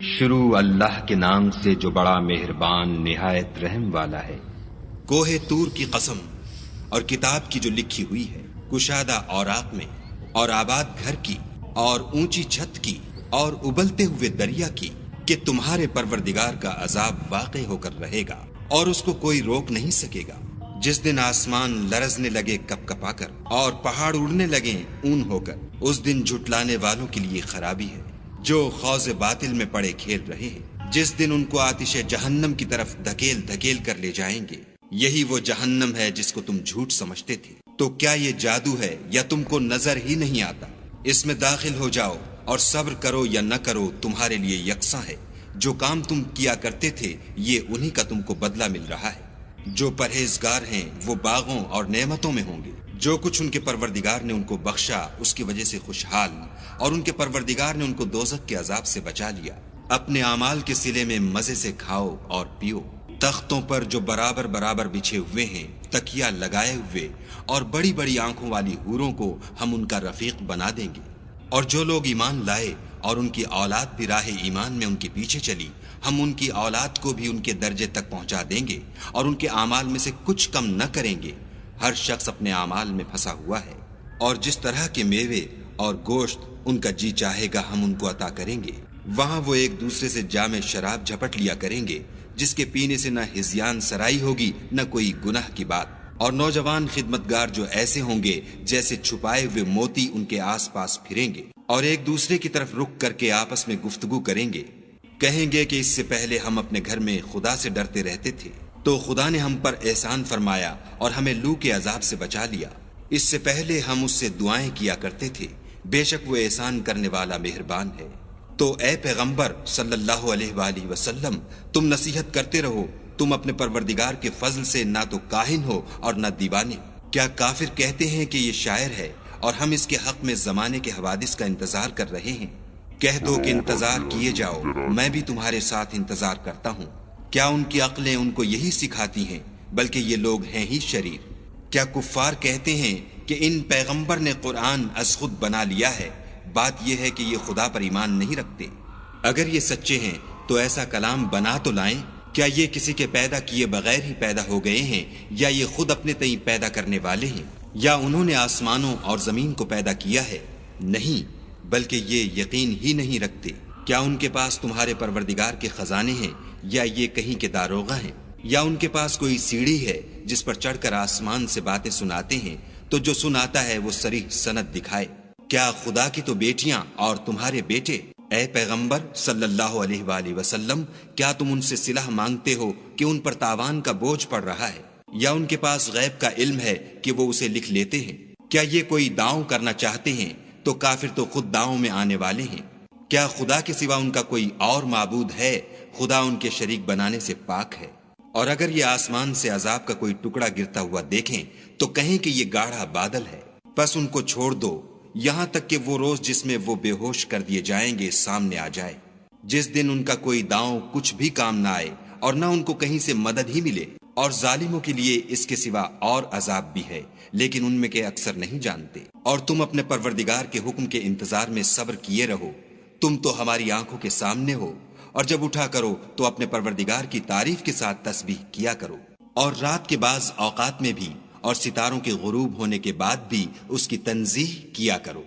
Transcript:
شروع اللہ کے نام سے جو بڑا مہربان نہایت رحم والا ہے۔ کوہ طور کی قسم اور کتاب کی جو لکھی ہوئی ہے، کشادہ اوراق میں، اور آباد گھر کی، اور اونچی چھت کی، اور ابلتے ہوئے دریا کی، کہ تمہارے پروردگار کا عذاب واقع ہو کر رہے گا اور اس کو کوئی روک نہیں سکے گا۔ جس دن آسمان لرزنے لگے کپ کپا کر اور پہاڑ اڑنے لگے اون ہو کر، اس دن جھٹلانے والوں کے لیے خرابی ہے جو خوض باطل میں پڑے کھیل رہے ہیں۔ جس دن ان کو آتش جہنم کی طرف دھکیل دھکیل کر لے جائیں گے، یہی وہ جہنم ہے جس کو تم جھوٹ سمجھتے تھے۔ تو کیا یہ جادو ہے یا تم کو نظر ہی نہیں آتا؟ اس میں داخل ہو جاؤ اور صبر کرو یا نہ کرو تمہارے لیے یکساں ہے۔ جو کام تم کیا کرتے تھے یہ انہی کا تم کو بدلہ مل رہا ہے۔ جو پرہیزگار ہیں وہ باغوں اور نعمتوں میں ہوں گے۔ جو کچھ ان کے پروردگار نے ان کو بخشا اس کی وجہ سے خوشحال، اور ان کے پروردگار نے ان کو دوزخ کے عذاب سے بچا لیا۔ اپنے اعمال کے صلے میں مزے سے کھاؤ اور پیو۔ تختوں پر جو برابر برابر بچھے ہوئے ہیں، تکیا لگائے ہوئے، اور بڑی بڑی آنکھوں والی حوروں کو ہم ان کا رفیق بنا دیں گے۔ اور جو لوگ ایمان لائے اور ان کی اولاد بھی راہ ایمان میں ان کے پیچھے چلی، ہم ان کی اولاد کو بھی ان کے درجے تک پہنچا دیں گے اور ان کے اعمال میں سے کچھ کم نہ کریں گے۔ ہر شخص اپنے اعمال میں پھنسا ہوا ہے، اور جس طرح کے میوے اور گوشت ان کا جی چاہے گا ہم ان کو عطا کریں گے۔ وہاں وہ ایک دوسرے سے جام شراب جھپٹ لیا کریں گے، جس کے پینے سے نہ ہذیان سرائی ہوگی نہ کوئی گناہ کی بات۔ اور نوجوان خدمتگار جو ایسے ہوں گے جیسے چھپائے ہوئے موتی ان کے آس پاس پھریں گے، اور ایک دوسرے کی طرف رک کر کے آپس میں گفتگو کریں گے۔ کہیں گے کہ اس سے پہلے ہم اپنے گھر میں خدا سے ڈرتے رہتے تھے، تو خدا نے ہم پر احسان فرمایا اور ہمیں لو کے عذاب سے بچا لیا۔ اس سے پہلے ہم اس سے دعائیں کیا کرتے تھے، بے شک وہ احسان کرنے والا مہربان ہے۔ تو اے پیغمبر صلی اللہ علیہ وآلہ وسلم، تم نصیحت کرتے رہو، تم اپنے پروردگار کے فضل سے نہ تو کاہن ہو اور نہ دیوانے۔ کیا کافر کہتے ہیں کہ یہ شاعر ہے اور ہم اس کے حق میں زمانے کے حوادث کا انتظار کر رہے ہیں؟ کہہ دو کہ انتظار کیے جاؤ، میں بھی تمہارے ساتھ انتظار کرتا ہوں۔ کیا ان کی عقلیں ان کو یہی سکھاتی ہیں؟ بلکہ یہ لوگ ہیں ہی شریر۔ کیا کفار کہتے ہیں کہ ان پیغمبر نے قرآن از خود بنا لیا ہے؟ بات یہ ہے کہ یہ خدا پر ایمان نہیں رکھتے۔ اگر یہ سچے ہیں تو ایسا کلام بنا تو لائیں۔ کیا یہ کسی کے پیدا کیے بغیر ہی پیدا ہو گئے ہیں، یا یہ خود اپنے تئیں پیدا کرنے والے ہیں، یا انہوں نے آسمانوں اور زمین کو پیدا کیا ہے؟ نہیں، بلکہ یہ یقین ہی نہیں رکھتے۔ کیا ان کے پاس تمہارے پروردگار کے خزانے ہیں، یا یہ کہیں کے داروغہ ہیں، یا ان کے پاس کوئی سیڑھی ہے جس پر چڑھ کر آسمان سے باتیں سناتے ہیں؟ تو جو سناتا ہے وہ صریح سند دکھائے۔ کیا خدا کی تو بیٹیاں اور تمہارے بیٹے؟ اے پیغمبر صلی اللہ علیہ وآلہ وسلم، کیا تم ان سے صلح مانگتے ہو کہ ان پر تاوان کا بوجھ پڑ رہا ہے، یا ان کے پاس غیب کا علم ہے کہ وہ اسے لکھ لیتے ہیں؟ کیا یہ کوئی داؤں کرنا چاہتے ہیں تو کافر تو خود داؤں میں آنے والے ہیں۔ کیا خدا کے سوا ان کا کوئی اور معبود ہے؟ خدا ان کے شریک بنانے سے پاک ہے۔ اور اگر یہ آسمان سے عذاب کا کوئی ٹکڑا گرتا ہوا دیکھیں تو کہیں کہ یہ گاڑھا بادل ہے، پس ان کو چھوڑ دو یہاں تک کہ وہ روز جس میں وہ بے ہوش کر دیے جائیں گے سامنے آ جائے، جس دن ان کا کوئی داؤں کچھ بھی کام نہ آئے اور نہ ان کو کہیں سے مدد ہی ملے۔ اور ظالموں کے لیے اس کے سوا اور عذاب بھی ہے، لیکن ان میں کے اکثر نہیں جانتے۔ اور تم اپنے پروردگار کے حکم کے انتظار میں صبر کیے رہو، تم تو ہماری آنکھوں کے سامنے ہو۔ اور جب اٹھا کرو تو اپنے پروردگار کی تعریف کے ساتھ تسبیح کیا کرو، اور رات کے بعض اوقات میں بھی اور ستاروں کے غروب ہونے کے بعد بھی اس کی تنزیہ کیا کرو۔